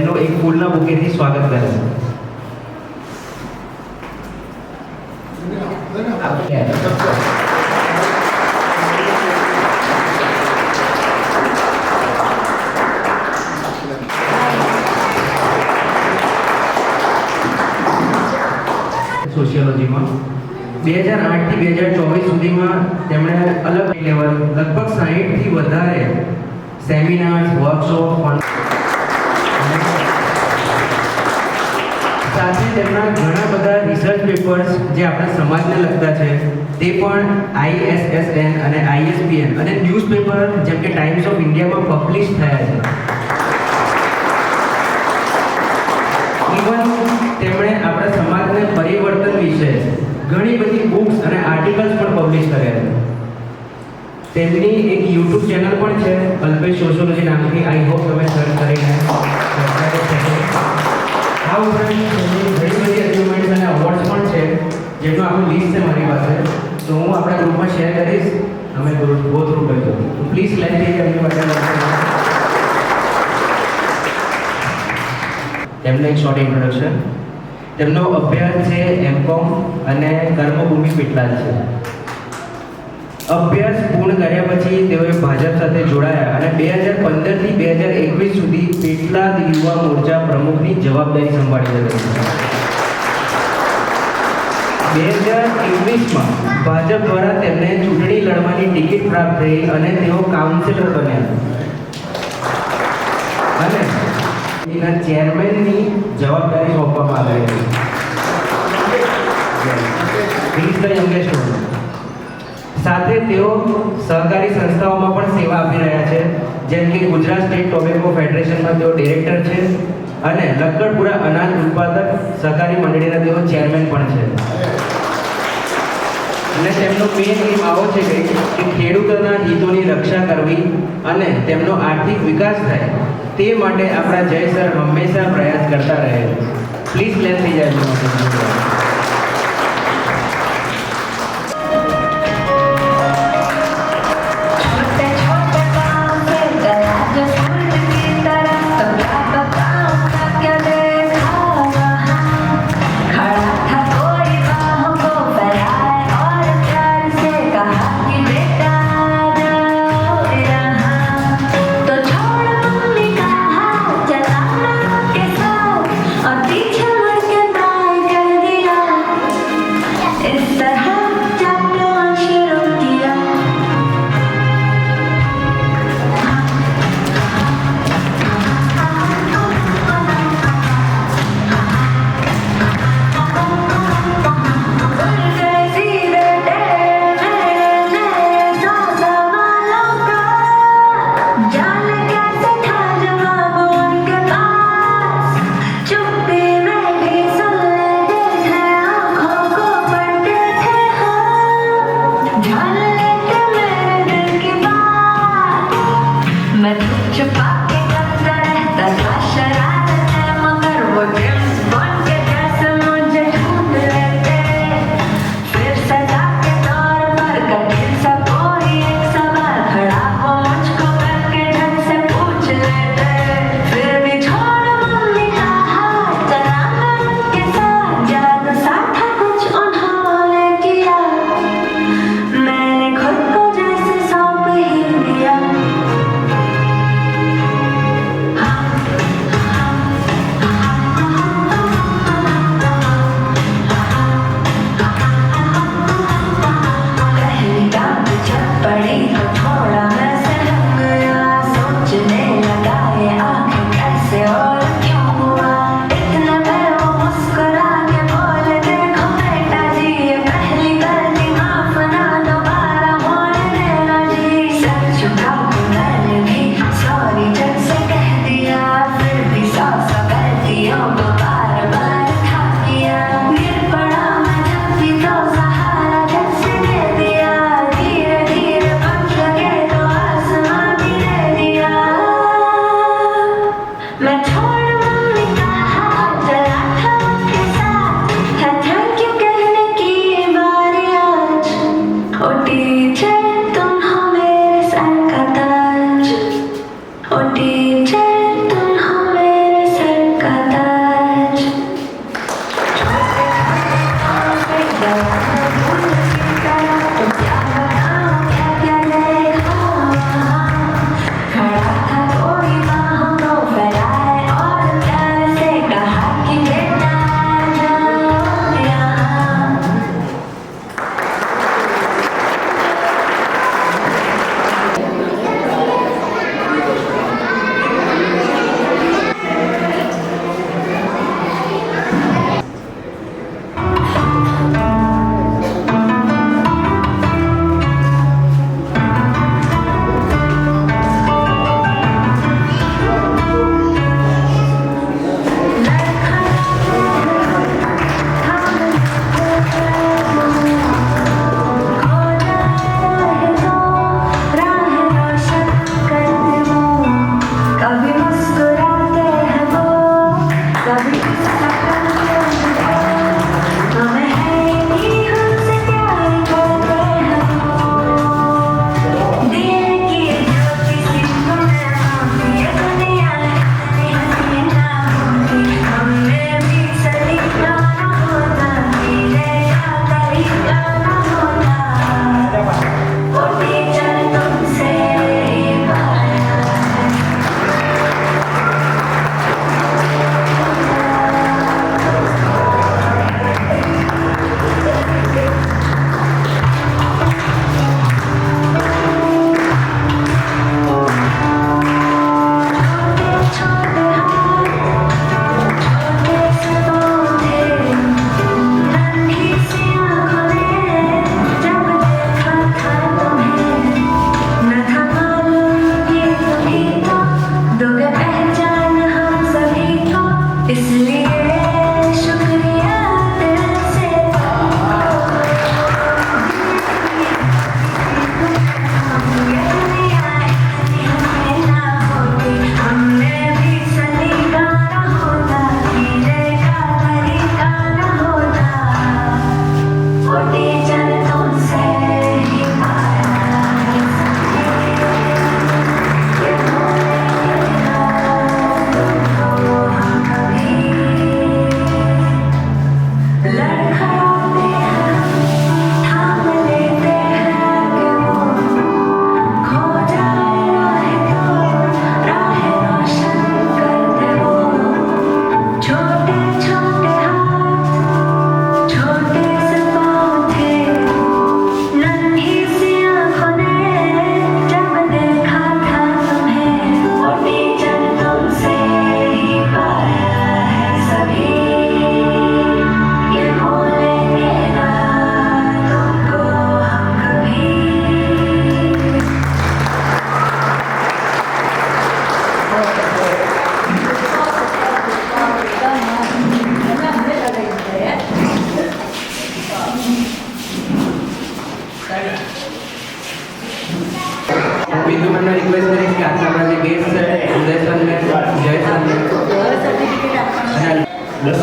તેમનું એક ફૂલના બુકેથી સ્વાગત કરે છે. સોશિયોલોજીમાં 2008 થી 2024 સુધીમાં તેમણે અલગ લેવલ લગભગ 60 થી વધારે સેમિનાર્સ, વર્કશોપ સાથે તેમના ઘણા બધા રિસર્ચ પેપર્સ જે આપણા સમાજને લગતા છે તે પણ ISSN અને ISBN અને ન્યૂઝપેપર જેમ કે ટાઈમ્સ ઓફ ઇન્ડિયામાં પબ્લિશ થયા છે. ઇવન તેમણે આપણા સમાજને પરિવર્તન વિશે ઘણી બધી બુક્સ અને આર્ટિકલ્સ પણ પબ્લિશ કર્યા છે. તેમની એક યુટ્યુબ ચેનલ પણ છે અલ્પેશ સોશિયોલોજી નામથી. આઈ હોપ તમે સર્ચ કરીને આ ઉપરાંત તેમની ઘણી બધી અચીવમેન્ટ્સ અને અવોર્ડ્સ પણ છે જેનું આખું લિસ્ટ છે મારી પાસે, તો હું આપણા ગ્રુપમાં શેર કરીશ. અમે ગો થ્રુ કરજો. પ્લીઝ લેટ મી એમની માટે તેમનો એક શોર્ટ ઇન્ટ્રોડક્શન. તેમનો અભ્યાસ છે M.Com અને કર્મભૂમિ પેટલાદ છે. અભ્યાસ પૂર્ણ કર્યા પછી તેઓએ ભાજપ સાથે જોડાયા અને 2015 થી 2021 સુધી પેટલાદ યુવા મોરચા પ્રમુખની જવાબદારી સંભાળી હતી. 2021માં ભાજપ દ્વારા તેમને ચૂંટણી લડવાની ટિકિટ પ્રાપ્ત થઈ અને તેઓ કાઉન્સિલર બન્યા અને એના ચેરમેનની જવાબદારી સોંપવામાં આવી હતી. સાથે તેઓ સહકારી સંસ્થાઓમાં પણ સેવા આપી રહ્યા છે, જેમ કે ગુજરાત સ્ટેટ ટોબેકો ફેડરેશનમાં તેઓ ડિરેક્ટર છે અને લક્કડપુરા અનાજ ઉત્પાદક સહકારી મંડળીના તેઓ ચેરમેન પણ છે. અને તેમનો મેઇન એમ આવો છે કે ખેડૂતોના હિતોની રક્ષા કરવી અને તેમનો આર્થિક વિકાસ થાય તે માટે આપણા જય સર હંમેશા પ્રયાસ કરતા રહે. પ્લીઝ લેટ થઈ જાય.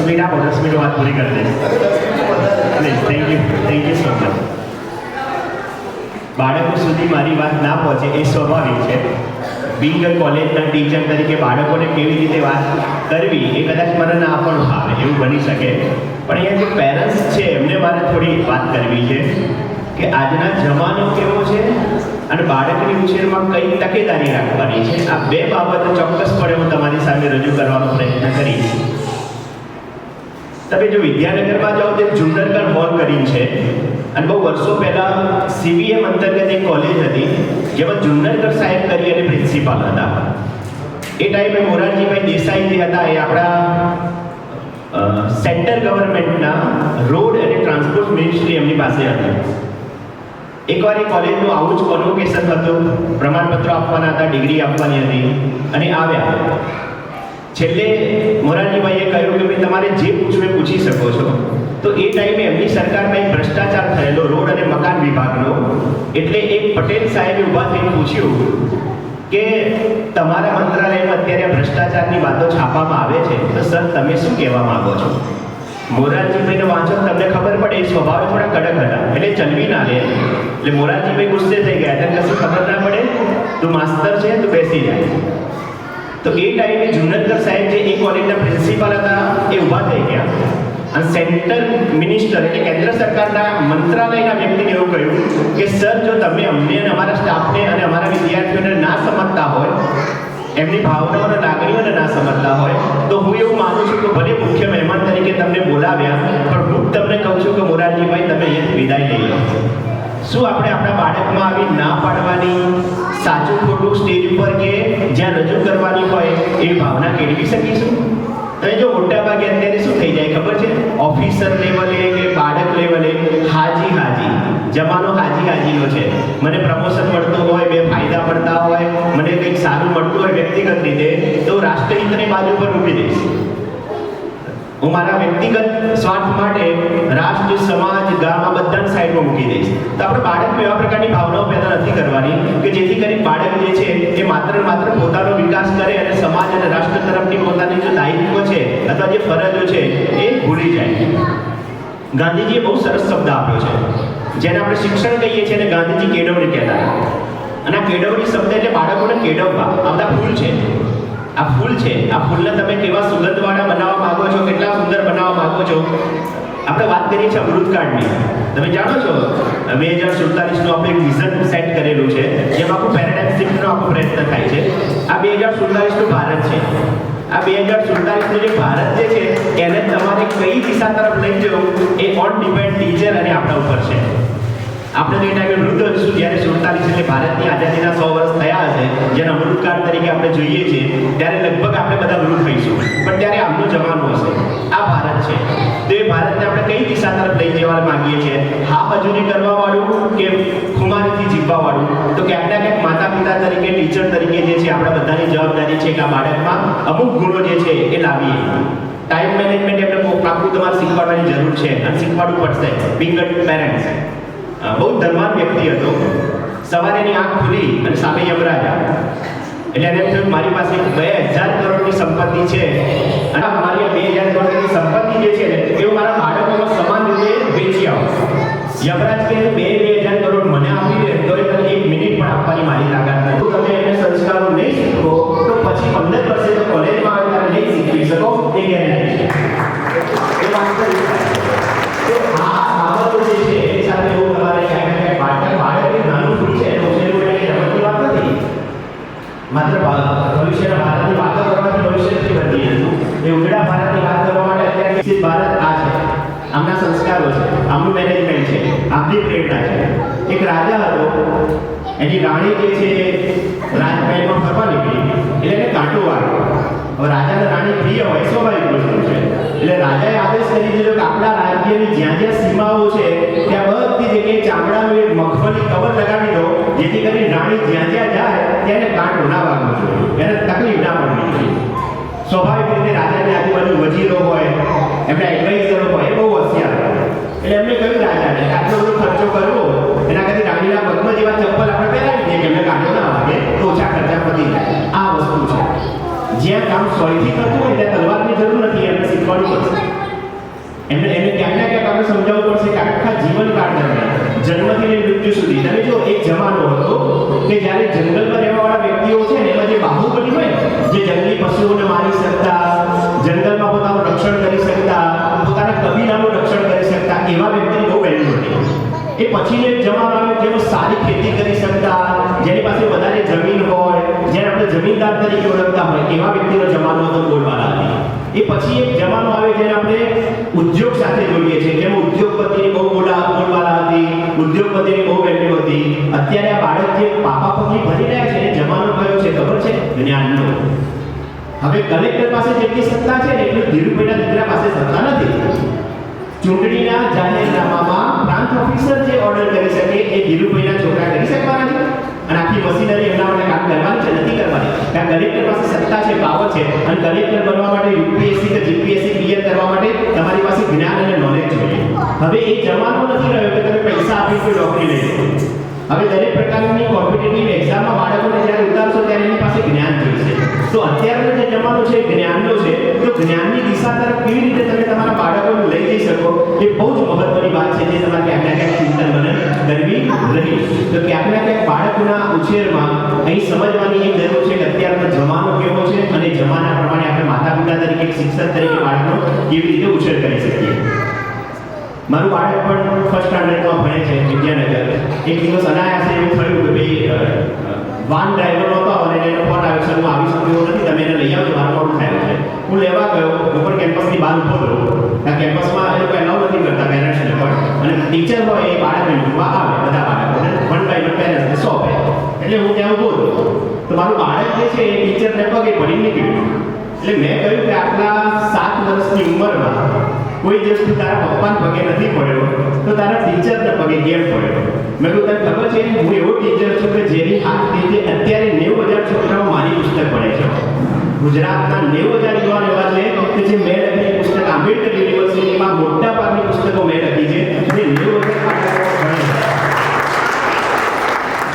મિનિટ આપો, 10 મિનિટ વાત પૂરી કરી દઈશ. Thank you so much. બાળકો સુધી મારી વાત ના પહોંચે એ સ્વાભાવિક છે. બિંગ કોલેજના ટીચર તરીકે બાળકોને કેવી રીતે વાત કરવી એ કદાચ મને ના પણ ફાવે, એવું બની શકે. પણ અહીંયા જે પેરેન્ટ્સ છે એમને મારે થોડી વાત કરવી છે કે આજના જમાનો કેવો છે અને બાળકની ઉછેરમાં કઈ તકેદારી રાખવાની છે. આ બે બાબતો ચોક્કસપણે હું તમારી સામે રજૂ કરવાનો પ્રયત્ન કરીશ. તમે જો વિદ્યાનગરમાં જાઓ તો જુન્નરકર હોલ કરીને છે અને બહુ વર્ષો પહેલાં CBM અંતર્ગત એક કોલેજ હતી જેમાં જુન્નરકર સાહેબ કરી અને પ્રિન્સિપાલ હતા. એ ટાઈમે મોરારજીભાઈ દેસાઈ જે હતા એ આપણા સેન્ટર ગવર્મેન્ટના રોડ અને ટ્રાન્સપોર્ટ મિનિસ્ટ્રી એમની પાસે હતી. એકવાર એ કોલેજનું આવું જ કોન્વોકેશન હતું, પ્રમાણપત્રો આપવાના હતા, ડિગ્રી આપવાની હતી અને આવ્યા. છેલ્લે મોરારજીભાઈએ કહ્યું કે ભાઈ તમારે જે પૂછવું એ પૂછી શકો છો. તો એ ટાઈમે એમની સરકારમાં એક ભ્રષ્ટાચાર થયેલો રોડ અને મકાન વિભાગનો. એટલે એક પટેલ સાહેબે ઊભા થઈને પૂછ્યું કે તમારા મંત્રાલયમાં અત્યારે ભ્રષ્ટાચારની વાતો છાપવામાં આવે છે તો સર તમે શું કહેવા માંગો છો? મોરારજીભાઈને વાંચો તમને ખબર પડે, એ સ્વભાવે થોડા કડક હતા એટલે ચલવી ના લે. એટલે મોરારજીભાઈ ગુસ્સે થઈ ગયા, તને કશું ખબર ના પડે, તું માસ્તર છે, તું બેસી જાય. તો એ ટાઈમે જુન્નરકર સાહેબ જે એ કોલેજના પ્રિન્સિપાલ હતા એ ઊભા થઈ ગયા અને સેન્ટર મિનિસ્ટર એટલે કેન્દ્ર સરકારના મંત્રાલયના વ્યક્તિને એવું કહ્યું કે સર જો તમે અમને અને અમારા સ્ટાફને અને અમારા વિદ્યાર્થીઓને ના સમજતા હોય, એમની ભાવનાઓ અને લાગણીઓને ના સમજતા હોય તો હું એવું માનું છું કે ભલે મુખ્ય મહેમાન તરીકે તમને બોલાવ્યા પણ હું તમને કહું છું કે મોરારજીભાઈ તમે અહીંયાથી વિદાય લઈ લો. શું આપણે આપણા બાળકમાં આવી ના પાડવાની, સાચું ખોટું સ્ટેજ ઉપર કે જ્યાં રજૂ કરવાની હોય એવી ભાવના કેળવી શકીશું? તમે જો મોટાભાગે અત્યારે શું થઈ જાય ખબર છે, ઓફિસર લેવલે કે બાળક લેવલે હાજી જમાનો હાજીનો છે. મને પ્રમોશન મળતું હોય, બે ફાયદા મળતા હોય, મને કંઈક સારું મળતું હોય વ્યક્તિગત રીતે તો રાષ્ટ્રહિતની બાજુ પર મૂકી દઈશ. હું મારા વ્યક્તિગત સ્વાર્થ માટે રાષ્ટ્ર, સમાજ, ગામ આ બધાને સાઈડમાં મૂકી દઈશ. તો આપણે બાળકમાં એવા પ્રકારની ભાવનાઓ પેદા નથી કરવાની કે જેથી કરી બાળક જે છે એ માત્ર પોતાનો વિકાસ કરે અને સમાજ અને રાષ્ટ્ર તરફની પોતાની જે દાયિત્વ છે અથવા જે ફરજો છે એ ભૂલી જાય. ગાંધીજીએ બહુ સરસ શબ્દ આપ્યો છે જેને આપણે શિક્ષણ કહીએ છીએ અને ગાંધીજી કેળવણી કહેતા. અને આ કેળવણી શબ્દ એટલે બાળકોને કેળવવા. આ બધા ફૂલ છે, આ ફૂલને તમે કેવા સુગંધવાળા બનાવવા માંગો છો, કેટલા સુંદર બનાવવા માંગો છો. આપણે વાત કરીએ છીએ અમૃતકાળની. તમે જાણો છો 2047નું આપણે એક વિઝન સેટ કરેલું છે જેમાં આખું પેરેડાઇમ શિફ્ટનો આખો પ્રયત્ન થાય છે. આ 2047નું ભારત છે. આ 2047નું જે ભારત જે છે એને તમારે કઈ દિશા તરફ લઈ જવું એ ઓન ડિપેન્ડ ટીચર અને આપણા ઉપર છે. આપણે તો એ ટાઈમે વૃદ્ધ હશું જ્યારે 47 એટલે ભારતની આઝાદીના 100 વર્ષ થયા હશે, જેને અમૃતકાળ તરીકે આપણે જોઈએ છીએ, ત્યારે લગભગ આપણે બધા વૃદ્ધ થઈશું. પણ ત્યારે આમનો જમાનો હશે. આ ભારત છે. તો એ ભારતને આપણે કઈ દિશા તરફ લઈ જવા માંગીએ છીએ? હા મજૂરી કરવા વાળું કે ખુમારીથી જીવવા વાળું? તો ક્યાંક ના ક્યાંક માતા પિતા તરીકે, ટીચર તરીકે જે છે આપણા બધાની જવાબદારી છે કે આ બાળકમાં અમુક ગુણો જે છે એ લાવીએ. ટાઈમ મેનેજમેન્ટ એમને પાકું તમારે શીખવાડવાની જરૂર છે અને શીખવાડવું પડશે. બિંગ પેરેન્ટ્સ બહુ ધનવાન વ્યક્તિ હતો. સવારે એની આંખ ખુલી અને સામે યમરાજા. એટલે એને થયું મારી પાસે 2000 કરોડની સંપત્તિ છે અને મારી 2000 કરોડની સંપત્તિ જે છે ને એ મારા બાળકોમાં સમાન રીતે વેચી આવું. યમરાજ કહે 2000 કરોડ મને આપી દે તો એ તને 1 મિનિટ પણ આપવાની મારી તાકાત નથી. તમે એને સંસ્કારો નહીં શીખો તો પછી 15 વર્ષે તો કોલેજમાં આવે ત્યારે નહીં શીખી શકો એ ગેરંટી છે. એ વાસ્તવિક તો આ બાબતો જે છે એ સાથે એવું તમારે બાળક નાનું ફૂલ છે એનો ઉછેર માટે રમતની વાત નથી. માત્ર ભવિષ્યના ભારતની વાતો કરવાથી ભવિષ્ય નથી બની જતું. એ ઉજળા ભારતની વાત કરવા માટે અત્યારે વિકસિત ભારત આ છે, આમના સંસ્કારો છે, આમનું મેનેજમેન્ટ છે, આમની પ્રેરણા છે. એક રાજા હતો, એની રાણી જે છે રાજમહેલમાં ફરવા નીકળી એટલે એને કાંટો વાગ્યો. હવે રાજાને રાણી પ્રિય હોય સ્વાભાવિક વસ્તુ છે. એટલે રાજાએ આદેશ કરી દીધો કે આપણા રાજ્યની જ્યાં જ્યાં સીમાઓ છે ત્યાં બધી જગ્યાએ ચામડાનું એક મખમલી કવર લગાવી દો જેથી કરી રાણી જ્યાં જ્યાં જાય તેને કાંટો ના વાગવો જોઈએ, એને તકલીફ ના પડવી જોઈએ. સ્વાભાવિક રીતે રાજાની આજુબાજુ વજીરો હોય, એમના એડવાઇઝરો હોય, એ બહુ હોશિયાર હોય. એટલે એમને કહ્યું રાજાને આટલો બધો ખર્ચો કરવો એના કરતી રાણીના પગમાં જેવા ચપ્પલ આપણે પહેરાવી દઈએ કે એમને કાંટો ના વાગે તો ઓછા ખર્ચા પતી જાય. આ વસ્તુ છે. જ્યાં કામ સોયથી કરતું હોય ત્યાં તલવારની જરૂર નથી, એમને શીખવાડવું પડશે. સમજાવવું પડશે કે આખા જીવનકાળ દરમિયાન જન્મથી લઈને મૃત્યુ સુધી તમે જો એક જમાનો હતો કે જ્યારે જંગલમાં રહેવાવાળા વ્યક્તિઓ છે ને એમાં જે બાહુબલી હોય જે જંગલી પશુઓને મારી શકતા, જંગલમાં પોતાનું રક્ષણ કરી શકતા, પોતાના કબીલાનું રક્ષણ કરી શકતા એવા વ્યક્તિની બહુ વેલ્યુ હતી. એ પછીનો એક જમાનો આવ્યો જેઓ સારી ખેતી કરી શકતા, જેની પાસે વધારે જમીન હોય, જેને આપણે જમીનદાર તરીકે ઓળખતા હોય એવા વ્યક્તિનો જમાનો હતો બોલવાલા હતી. એ પછી એક જમાનો આવ્યો જેને આપણે ઉદ્યોગ સાથે જોઈએ છીએ, જેમાં ઉદ્યોગપતિની બહુ બોલવાલા હતી, ઉદ્યોગપતિની બહુ વેલ્યુ હતી. અત્યારે આ બાળક જે પાપા પગલી ભરી રહ્યા છે એ જમાનો કયો છે ખબર છે? જ્ઞાનનો. હવે કલેક્ટર પાસે જેટલી સત્તા છે ને એટલું ધીરુભાઈના દીકરા પાસે સત્તા નથી. ચૂંટણીના જાહેરનામામાં પ્રાંત ઓફિસર જે ઓર્ડર કરી શકે એ ધીરુભાઈના છોકરા કરી શકવાના છે અને આખી મશીનરી એમના માટે કામ કરવાની છે નથી કરવાની. કારણ કલેક્ટર પાસે સત્તા છે, પાવર છે અને કલેક્ટર બનવા માટે યુપીએસસી કે જીપીએસસી ક્લિયર કરવા માટે તમારી પાસે જ્ઞાન અને નોલેજ જોઈએ. હવે એ જમાનો નથી રહ્યો કે તમે પૈસા આપી કોઈ નોકરી લઈ લો. હવે દરેક પ્રકારની કોમ્પિટિટિવ એક્ઝામમાં બાળકોને જ્યારે ઉતારશો ત્યારે એની પાસે જ્ઞાન જોઈશે. તો અત્યારનો જે જમાનો છે જ્ઞાનનો છે, તો જ્ઞાનની દિશા તરફ કેવી રીતે તમે તમારા બાળકોને લઈ જઈ શકો એ બહુ જ મહત્વની વાત છે જે તમારે ક્યાંક ના ક્યાંક ચિંતન કરવી રહી. તો ક્યાંક ના ક્યાંક બાળકના ઉછેરમાં અહીં સમજવાની એ જરૂર છે કે અત્યારનો જમાનો કેવો છે અને જમાના પ્રમાણે આપણે માતા પિતા તરીકે શિક્ષક તરીકે બાળકનો કેવી રીતે ઉછેર કરી શકીએ. મારું બાળક પણ ફર્સ્ટ સ્ટાન્ડર્ડમાં ભણે છે વિદ્યાનગર. એક દિવસ અનાયાસે એવું થયું કે ભાઈ વાન ડ્રાઈવર નહોતો અને એનો ફોન આવ્યો છે હું આવી શકું એવું નથી, તમે એને લઈ આવજો, મારું મોડું થયું છે. હું લેવા ગયો, હું પણ કેમ્પસની બહાર ઉભો હતો. આ કેમ્પસમાં એ લોકો એલાઉ નથી કરતા પેરેન્ટ્સને પણ, અને ટીચર હોય એ બાળકને મૂકવા આવે બધા બાળકોને વન બાય વન પેરેન્ટ્સને સોંપે. એટલે હું ત્યાં ઉભો હતો તો મારું બાળક જે છે એ ટીચરને પગે પડી નીકળ્યું. એટલે મેં કહ્યું કે આટલા 7 વર્ષની ઉંમરમાં કોઈ દિવસ તું તારા પપ્પાને પગે નથી પડ્યો તો તારા ટીચરને પગે કેમ પડ્યો? મેં કહ્યું તને ખબર છે હું એવો ટીચર છું કે જેની હાથ નીચે અત્યારે 90,000 છોકરાઓ મારી પુસ્તક ભણે છે. ગુજરાતના 90,000 યુવાનો એવા છે કે જે મેં લખેલી પુસ્તક આંબેડકર યુનિવર્સિટીમાં મોટા ભાગની પુસ્તકો મેં લખી છે જે 90,000 બાળકો ભણે છે.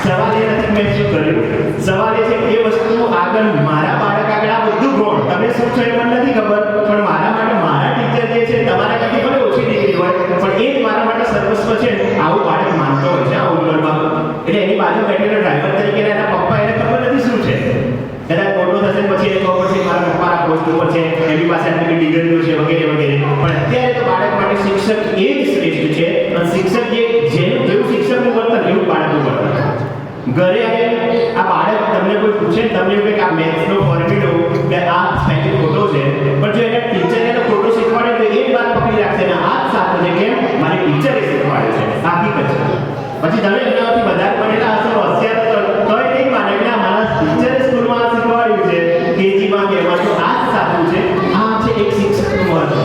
સવાલ એ નથી મેં શું કર્યું, સવાલ એ છે કે એ વસ્તુ આગળ મારા બાળક આગળ આ બધું ગુણ તમે શું છો એ મને નથી ખબર, પણ મારા માટે મારા ટીચર જે છે તમારા કરતી ભલે ઓછી ડિગ્રી હોય પણ એ જ મારા માટે સર્વસ્વ છે. આવું બાળક માનતો હોય છે આ ઉંમરમાં. એટલે એની બાજુ બેઠેલો ડ્રાઈવર તરીકે એના પપ્પા એને ખબર નથી શું છે. કદાચ મોટો થશે પછી એને ખબર પડશે મારા પપ્પા આ પોસ્ટ ઉપર છે, એની પાસે આટલી ડિગ્રીઓ છે વગેરે વગેરે. પણ અત્યારે તો બાળક માટે શિક્ષક એ જ શ્રેષ્ઠ છે અને શિક્ષક જેવું શિક્ષકનું વર્તન એવું બાળકનું વર્તન. ઘરે આવે આ બાળક તમને કોઈ પૂછે તમને એવું કે આ મેથ્સનો ફોર્મ્યુલો કે આ સ્પેલિંગ ખોટો છે, પણ જો એના ટીચર એને ખોટો શીખવાડે તો એ જ વાત પકડી રાખશે ને આ જ સાચું છે કેમ મારી ટીચરે શીખવાડે છે. આ હકીકત છે. પછી તમે એનાથી વધારે ભણેલા હશો હોશિયાર તો એ નહીં માને કે મારા ટીચરે સ્કૂલમાં શીખવાડ્યું છે કેજીમાં કે એમાં, તો આ જ સાચું છે. આ છે એક શિક્ષકનું મહત્વ.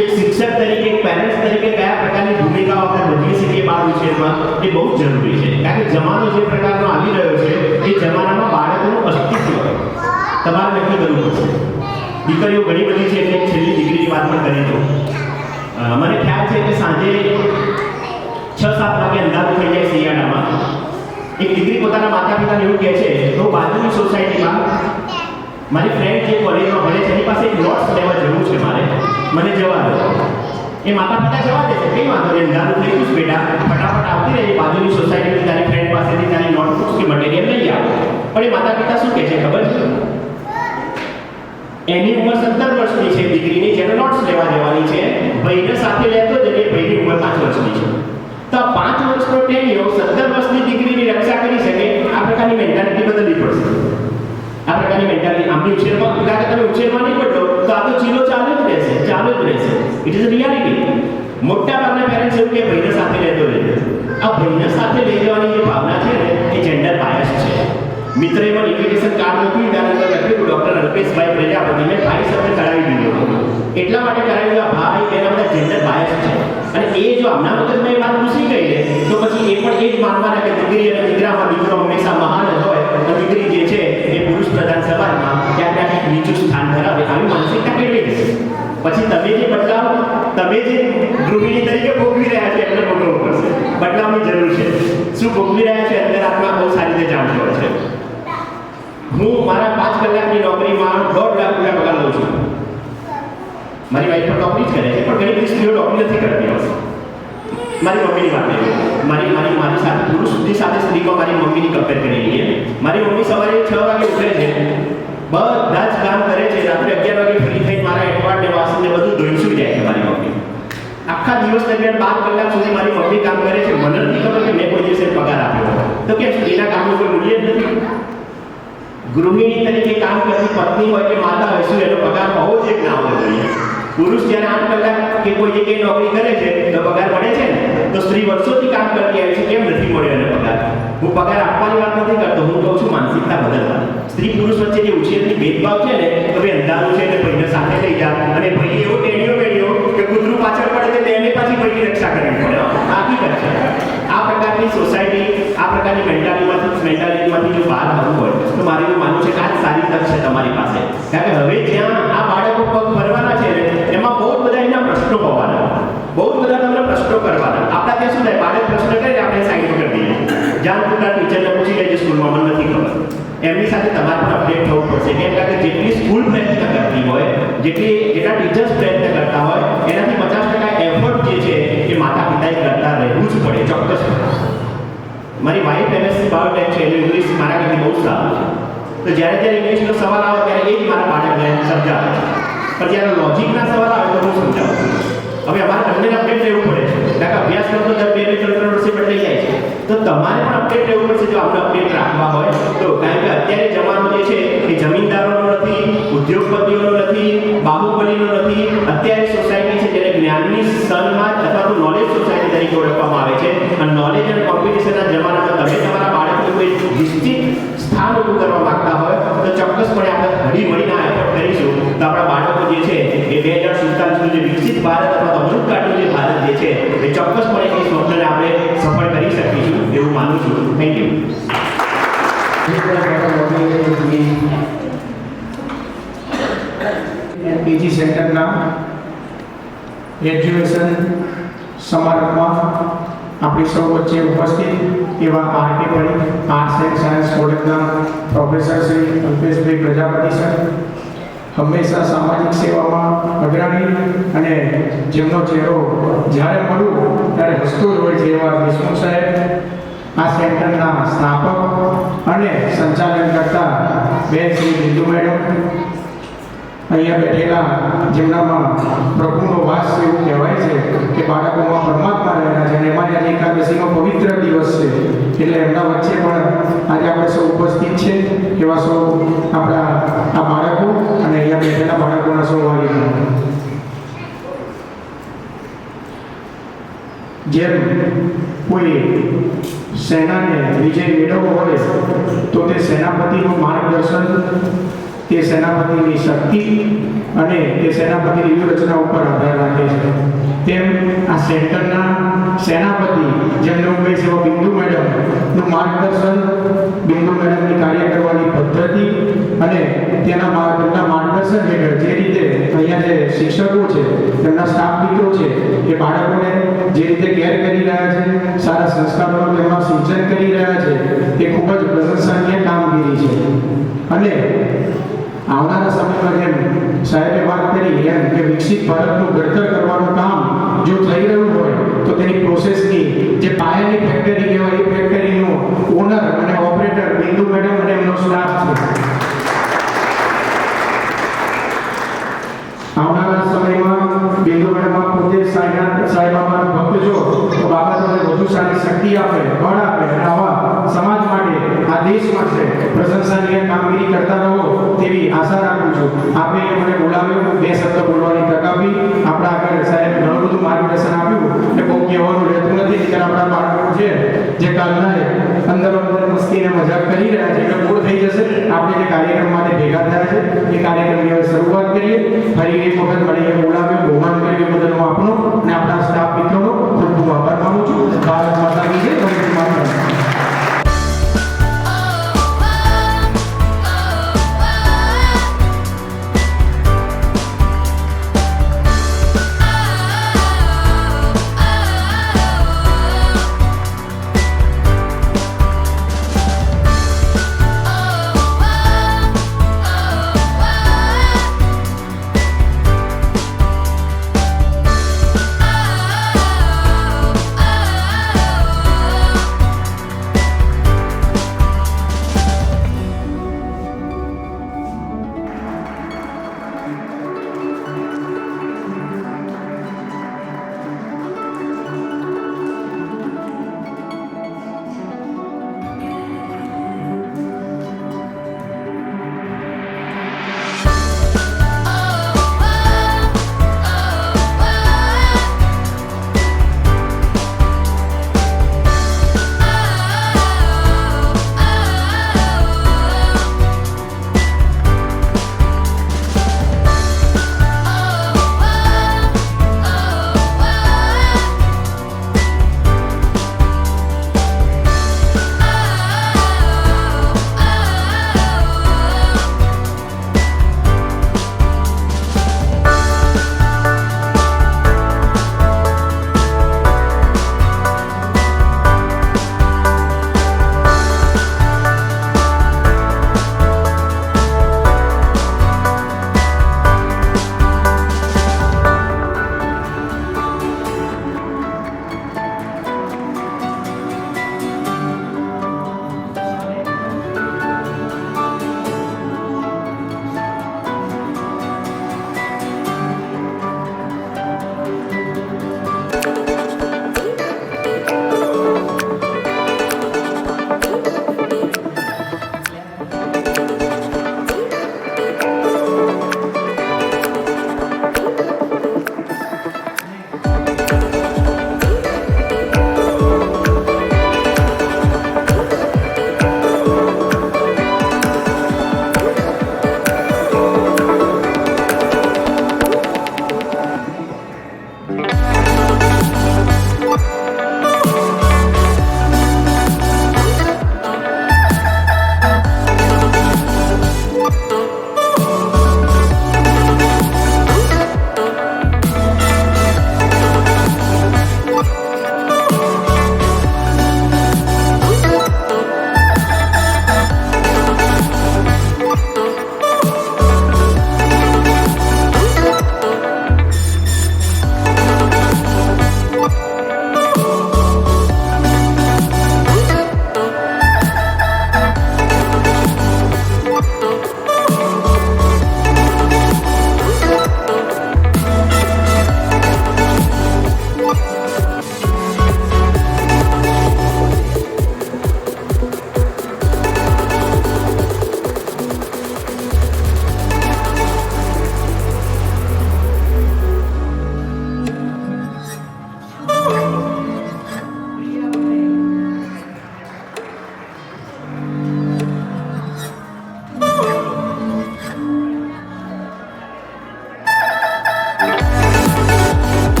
એક શિક્ષક તરીકે એક પેરેન્ટ્સ તરીકે કયા પ્રકારની ભૂમિકાઓ આપણે ભજવી શકીએ બાળ ઉછેરમાં એ બહુ જ જરૂરી છે. કારણ કે જમાનો જે પ્રકારનો આવી રહ્યો છે એ જમાનામાં બાળકોનું અસ્તિત્વ તમારે નક્કી કરવું પડશે. દીકરીઓ ઘણી બધી છે એટલે છેલ્લી ડિગ્રીની વાત પણ કરી દઉં. મને ખ્યાલ છે કે સાંજે 6-7 વાગે અંધારું થઈ જાય શિયાળામાં. એક દીકરી પોતાના માતા પિતાને એવું કહે છે તો બાજુની સોસાયટીમાં મારી ફ્રેન્ડ જે કોલેજમાં ભણે છે એની પાસે એક નોટ્સ લેવા જવું છે મારે, મને જવા દો. એ માતા પિતા જવા દે છે, કંઈ વાંધો નહીં, અંધારું થઈ ગયું બેટા, ફટાફટ આવતી રહે બાજુની સોસાયટીની તારી ફ્રેન્ડ પાસેથી તારી નોટબુક્સ કે મટીરિયલ લઈ આવ. પણ એ માતા પિતા શું કહે છે ખબર છે? એની ઉંમર 17 વર્ષની છે દીકરીની, જેને નોટ્સ લેવા જવાની છે, ભાઈને સાથે લેતો જ અને ભાઈની ઉંમર 5 વર્ષની છે. તો 5 વર્ષનો ટેનિયો 17 વર્ષની દીકરીની રક્ષા કરી શકે આ પ્રકારની મેન્ટાલિટી બદલવી પડશે. આ પ્રકારની મેન્ટાલિટી આમની ઉછેરમાં કારણ કે તમે ઉછેરમાં નહીં પડો તો આ તો ચીલો ચાલુ જ રહેશે. It is reality. મોટા ભાગના પેરેન્ટ્સ એવું કે ભાઈને સાથે લેતો રહેજો. આ ભાઈને સાથે લઈ જવાની જે ભાવના છે ને એ જેન્ડર બાયસ છે. મિત્રએ મને ઇન્વિટેશન કાર્ડ મોકલ્યું ત્યારે અંદર લખ્યું ડૉક્ટર અલ્પેશભાઈ પ્રજાપતિ, મેં ભાઈ સાથે કરાવી દીધું. એટલા માટે કરાવી આ ભાઈ એના બધા જેન્ડર બાયસ છે. અને એ જો આમના મગજમાં એ વાત ઘૂસી ગઈ ને તો પછી એ પણ એ જ માનવાના કે દીકરી અને દીકરામાં દીકરો હંમેશા મહાન જ હોય અને દીકરી જે છે એ પુરુષ પ્રધાન સમાજમાં ક્યાંક ના ક્યાંક નીચું સ્થાન ધરાવે. આવી માનસિકતા કેળવી જશે. પછી તમે જે બદલાવ તમે જે ગૃહિણી તરીકે ભોગવી રહ્યા છો એમને ભોગવવું પડશે. બદલાવની જરૂર છે. શું ભોગવી રહ્યા છે અંદર આત્મા બહુ સારી રીતે જાણતો છે. હું મારા 5 કલાકની નોકરીમાં 1.5 લાખ રૂપિયા પગાર લઉં છું. મારી વાઈફ પણ નોકરી જ કરે છે, પણ ઘણી બધી સ્ત્રીઓ નોકરી નથી કરતી હોતી. મારી મમ્મીની વાત લઈએ, મારી સાથે પુરુષની સાથે સ્ત્રીમાં મારી મમ્મીની કમ્પેર કરી લઈએ. મારી મમ્મી સવારે 6 વાગે ઉઠે છે, બધા જ કામ કરે છે, રાત્રે 11 વાગે ફ્રી થઈને મારા એટવાડ ને વાસણ ને બધું ધોઈને સૂઈ જાય છે મારી મમ્મી. આખા દિવસ દરમિયાન 12 કલાક સુધી મારી મમ્મી કામ કરે છે. મને નથી ખબર કે મેં કોઈ દિવસે પગાર આપ્યો, તો કે એના કામનું કોઈ મૂલ્ય જ નથી. ગૃહિણી તરીકે કામ કરતી પત્ની હોય કે માતા હોય, શું એનો પગાર હોવો જ એક ના હોવો જોઈએ? પુરુષ જ્યારે 8 કલાક કે કોઈ જગ્યાએ નોકરી કરે છે તો પગાર મળે છે ને, તો સ્ત્રી વર્ષોથી કામ કરતી આવી છે, કેમ નથી મળ્યો એને પગાર? હું પગાર આપવાની વાત નથી કરતો, હું કહું છું માનસિકતા બદલવાની. સ્ત્રી પુરુષ વચ્ચે જે ઉછેરની ભેદભાવ છે ને, તો ભાઈ અંધારું છે એટલે ભાઈને સાથે લઈ જા, અને ભાઈ એવો ટેણીઓ કે કૂતરું પાછળ પડે તો એને પાછી ભાઈની રક્ષા કરવી પડે. હકીકત છે. આ પ્રકારની સોસાયટી, આ પ્રકારની મેન્ટાલિટીમાંથી જો બહાર આવવું હોય તો મારે એવું માનવું છે કે આ સારી તક છે તમારી પાસે. કારણ કે હવે જ્યાં આ બાળકો પગ ભરવાના છે ને, એમાં બહુ બધા એના પ્રશ્નો હોવાના, બહુ બધા તમને પ્રશ્નો કરવાના. આપણા ત્યાં શું થાય, બાળક પ્રશ્ન કરે આપણે સાઈડ કરી દઈએ, જ્યાં તું ટીચરને પૂછી લેજે સ્કૂલમાં, મને નથી ખબર. એમની સાથે તમારે પણ અપડેટ થવું પડશે. કેમ કે જેટલી સ્કૂલ પ્રયત્ન કરતી હોય, જેટલા ટીચર્સ પ્રયત્ન કરતા હોય, એનાથી 50% એફર્ટ જે છે એ માતા પિતાએ કરતા રહેવું જ પડે, ચોક્કસ. મારી વાઈફ MSc બાયોટેક છે, એટલે ઇંગ્લિશ મારા કરતી બહુ સારું છે. તો જ્યારે ઇંગ્લિશનો સવાલ આવે ત્યારે એ જ મારા બાળકને સમજાવે છે, પણ જ્યારે લોજિકના સવાલ આવે તો હું સમજાવું છું. હવે અમારે બંનેને અપડેટ રહેવું પડે છે, કારણ કે અભ્યાસક્રમ તો દર 2-3 વર્ષે બદલાઈ જાય છે. તો તમારે પણ અપડેટ રહેવું પડશે જો આપણે અપડેટ રાખવા હોય તો. કારણ કે અત્યારે જમાનો જે છે એ જમીનદારોનો નથી, ઉદ્યોગપતિઓનો નથી, બાહુબલીનો નથી. અત્યારે સોસાયટી છે જેને જ્ઞાનની સન્માન અથવા તો નોલેજ સોસાયટી તરીકે ઓળખવામાં આવે છે. અને નોલેજ અને કોમ્પિટિશનના જમાનામાં તમે તમારા બાળકનું કોઈ નિશ્ચિત સ્થાન ઊભું કરવા માંગતા હોય તો ચોક્કસપણે આપણે હળી મળીને એફર્ટ કરીશું તો આપણા બાળકો જે છે એ 2047 જે વિકસિત ભારત અથવા અમૃતકાળનું જે ભારત જે છે એ ચોક્કસપણે એ સ્વપ્નને આપણે સફળ કરી શકીશું એવું માનું છું. Thank you. પીજી સેન્ટરના ગ્રેજ્યુએશન સમારંભમાં આપણી સૌ વચ્ચે ઉપસ્થિત એવા આરકે પડી આર્ટ્સ એન્ડ સાયન્સ કોલેજના પ્રોફેસર શ્રી અલ્પેશભાઈ પ્રજાપતિ સર, હંમેશા સામાજિક સેવામાં અગ્રણી અને જેમનો ચહેરો જ્યારે મળું ત્યારે હસતો જ હોય છે એવા દેશમુખ સાહેબ, આ સેન્ટરના સ્થાપક અને સંચાલન કરતા બેન શ્રી બિંદુ મેડમ, અહીંયા બેઠેલા જેમનામાં પ્રભુનો વાસ છે એવું કહેવાય છે કે બાળકોમાં પરમાત્મા રહેલા છે, અને એમાં આજે એકાદશીનો પવિત્ર દિવસ છે એટલે એમના વચ્ચે પણ આજે આપણે સૌ ઉપસ્થિત છે. એવા સૌ આપણા આ બાળકો અને અહીંયા બેઠેલા બાળકોના સૌ વાલીઓ, જેમ કોઈ સેનાને વિજય મેળવવો હોય તો તે સેનાપતિનું માર્ગદર્શન, તે સેનાપતિની શક્તિ અને તે સેનાપતિની વ્યૂહરચના ઉપર આધાર રાખે છે. તેમ આ સેન્ટરના સેનાપતિ જેમને હું કહીશ એવા બિંદુ મેડમનું માર્ગદર્શન, બિંદુ મેડમની કાર્ય કરવાની પદ્ધતિ અને તેમના માર્ગદર્શન હેઠળ જે રીતે અહીંયા જે શિક્ષકો છે, તેમના સ્ટાફ મિત્રો છે, એ બાળકોને જે રીતે કેર કરી રહ્યા છે, સારા સંસ્કારોનું તેમાં સિંચન કરી રહ્યા છે, તે ખૂબ જ પ્રશંસનીય કામગીરી છે. અને આવનારા સમયમાં જેમ સાહેબે વાત કરી એમ કે વિકસિત ભારતનું ઘડતર કરવાનું કામ જો થઈ રહ્યું હોય તો તેની પ્રોસેસની જે પાયાની ફેક્ટરી કહેવાય એ ફેક્ટરીનું ઓનર અને ઓપરેટર બિંદુ મેડમ અને એમનો સ્ટાફ છે. આવનારા સમયમાં બિંદુ મેડમ પોતે સાંઈબાબાનો ભક્ત છો તો બાબા તમને વધુ સારી શક્તિ આપે, બળ આપે અને આવા સમાજ માટે આ દેશ માટે પ્રશંસનીય કામગીરી કરતા રહો તેવી આશા રાખું છું. આપે મને બોલાવ્યો, 2 શબ્દ બોલવાની તક આપી, આપણા આગળ સાહેબ ઘણું બધું માર્ગદર્શન આપ્યું એટલે બહુ કહેવાનું રહેતું નથી. ત્યારે આપણા બાળકો છે જે કાલના અંદર મસ્તી અને મજાક કરી રહ્યા છે એટલે બોર થઈ જશે. આપણે જે કાર્યક્રમ માટે ભેગા થયા છે એ કાર્યક્રમની હવે શરૂઆત કરીએ. ફરી એક વખત મળીને બોલાવ્યો, બહુમાન કર્યું એ બદલ હું આપનો અને આપણા સ્ટાફ મિત્રોનો ખૂબ ખૂબ આભાર માનું છું. ભારત માતા કી જય.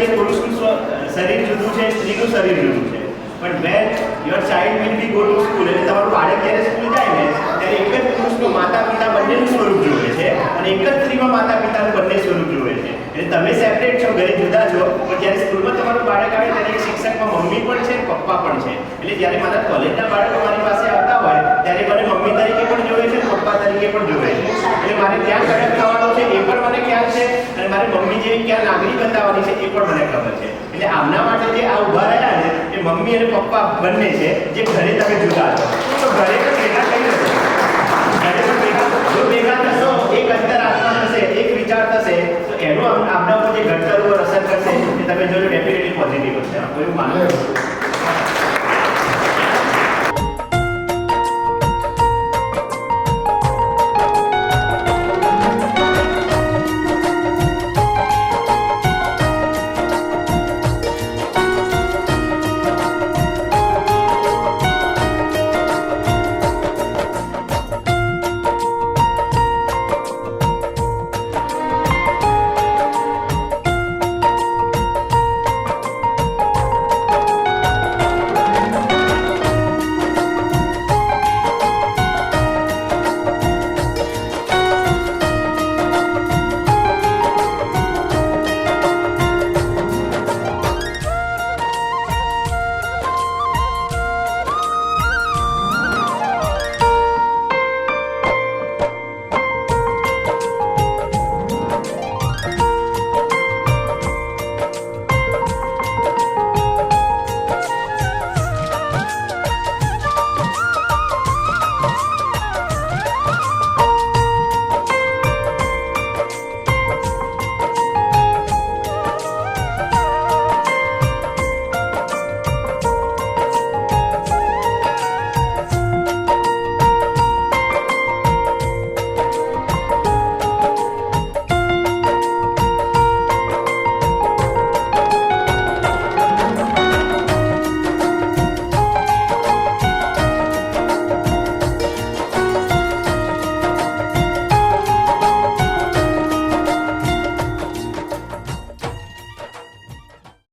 કે પુરુષનું શરીર જુદું છે, સ્ત્રીનું શરીર જુદું છે. પણ when your child will be go to school, એટલે તમારું બાળક જ્યારે સ્કૂલ જાય ને ત્યારે એક જ પુરુષનું માતા પિતા બંનેનું સ્વરૂપ જુએ છે અને એક જ સ્ત્રીમાં માતા પિતાનું બંને સ્વરૂપ જુએ છે. એટલે તમે સેપરેટ છો, ઘરે જુદા છો, પણ જ્યારે સ્કૂલમાં તમારું બાળક આવે ત્યારે એક શિક્ષકમાં મમ્મી પણ છે, પપ્પા પણ છે. એટલે જ્યારે મારા કોલેજના બાળકો મારી પાસે આવતા હોય ત્યારે મને મમ્મી તરીકે પણ જોવે છે, પપ્પા તરીકે પણ જોવે છે. એટલે મારે ક્યાં કડક થવાનું છે એ પણ મને ખ્યાલ છે અને મારી મમ્મી જેવી ક્યાં નાગરિક બતાવવાની છે એ પણ મને ખબર છે. એટલે આમના માટે જે આ ઊભા રહ્યા ને એ મમ્મી અને પપ્પા બંને છે, જે ઘરે તમે જુદા છો. તો ઘરે પણ ભેગા થઈ જશે. ઘરે પણ ભેગા થશો, એક અંતરાત્મા થશે, એક વિચાર થશે, તો એનો આપણા ઉપર જે ઘડતર ઉપર અસર કરશે એ તમે જોજો ડેફિનેટલી પોઝિટિવ હશે. કોઈ માનો